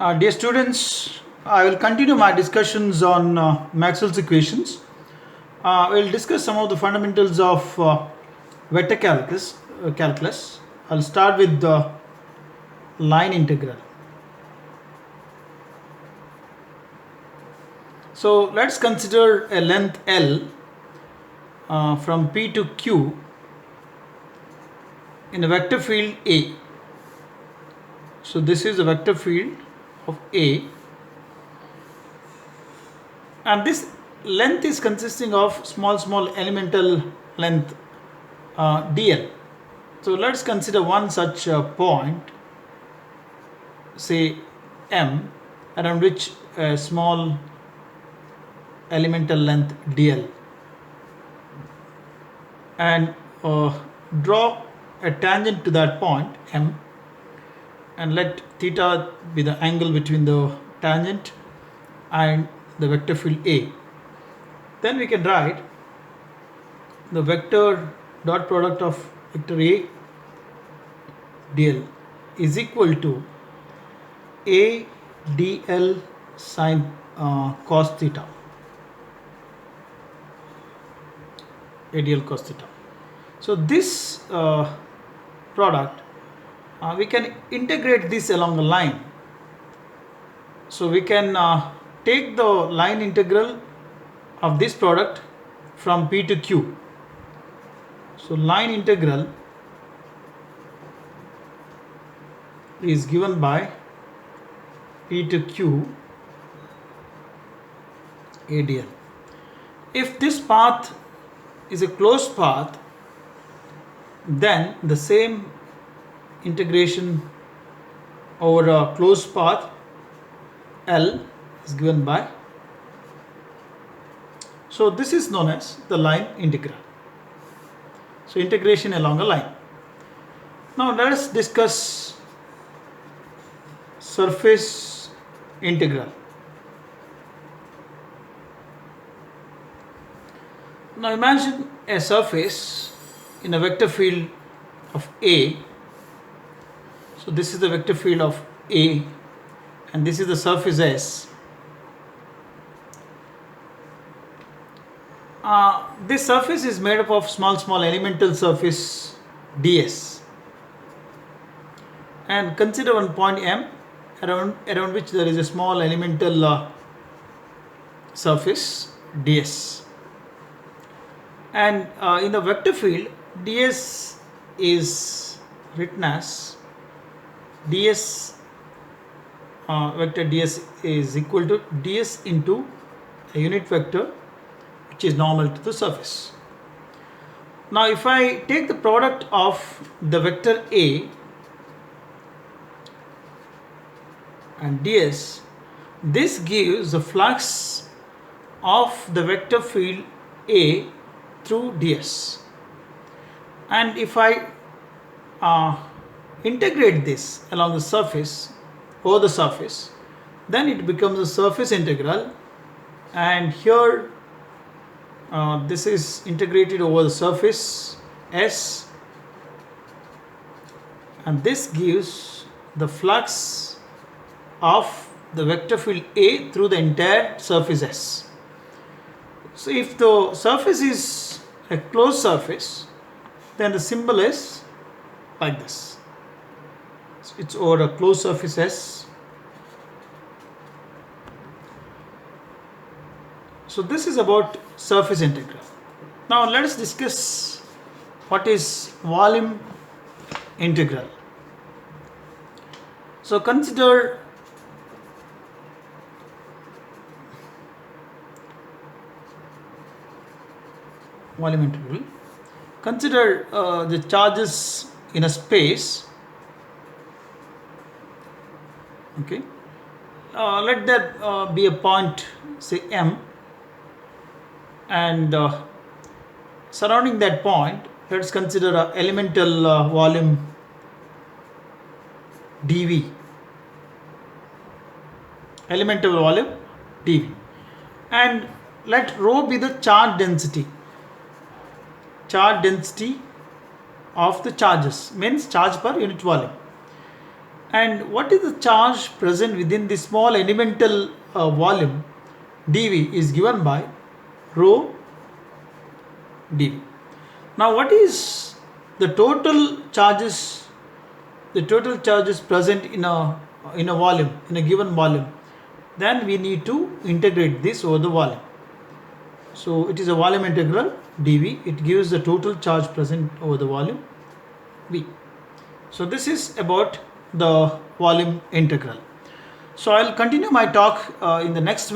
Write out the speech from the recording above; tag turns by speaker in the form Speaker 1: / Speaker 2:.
Speaker 1: Dear students, I will continue my discussions on Maxwell's equations. We'll discuss some of the fundamentals of vector calculus. I'll start with the line integral. So let's consider a length L from P to Q in a vector field A. So this is a vector field of A, and this length is consisting of small elemental length dl. So let's consider one such point, say M, around which a small elemental length dl, and draw a tangent to that point M, and let theta be the angle between the tangent and the vector field A. Then we can write the vector dot product of vector A dl is equal to A dl sine cos theta. A dl cos theta. So this product, we can integrate this along the line. So we can take the line integral of this product from P to Q. So line integral is given by P to Q ADL. If this path is a closed path, then the same integration over a closed path L is given by. So this is known as the line integral. So integration along a line. Now let us discuss surface integral. Now imagine a surface in a vector field of A. So this is the vector field of A, and this is the surface S. This surface is made up of small elemental surface ds, and consider one point M around which there is a small elemental surface ds, and in the vector field ds is written as ds vector ds is equal to ds into a unit vector which is normal to the surface. Now if I take the product of the vector A and ds, this gives the flux of the vector field A through ds, and if I integrate this along the surface, over the surface, then it becomes a surface integral, and here this is integrated over the surface S, and this gives the flux of the vector field A through the entire surface S. So if the surface is a closed surface, then the symbol is like this. So it's over a closed surface S. So this is about surface integral. Now let us discuss what is volume integral. So consider volume integral. Consider the charges in a space. Okay. Let there be a point, say M, and surrounding that point, let's consider a elemental volume dV. Elemental volume dV, and let rho be the charge density. Charge density of the charges means charge per unit volume. And what is the charge present within the small elemental volume dV is given by rho dV. Now what is the total charges, present in a volume, in a given volume? Then we need to integrate this over the volume. So it is a volume integral dV. It gives the total charge present over the volume V. So this is about the volume integral. So I'll continue my talk in the next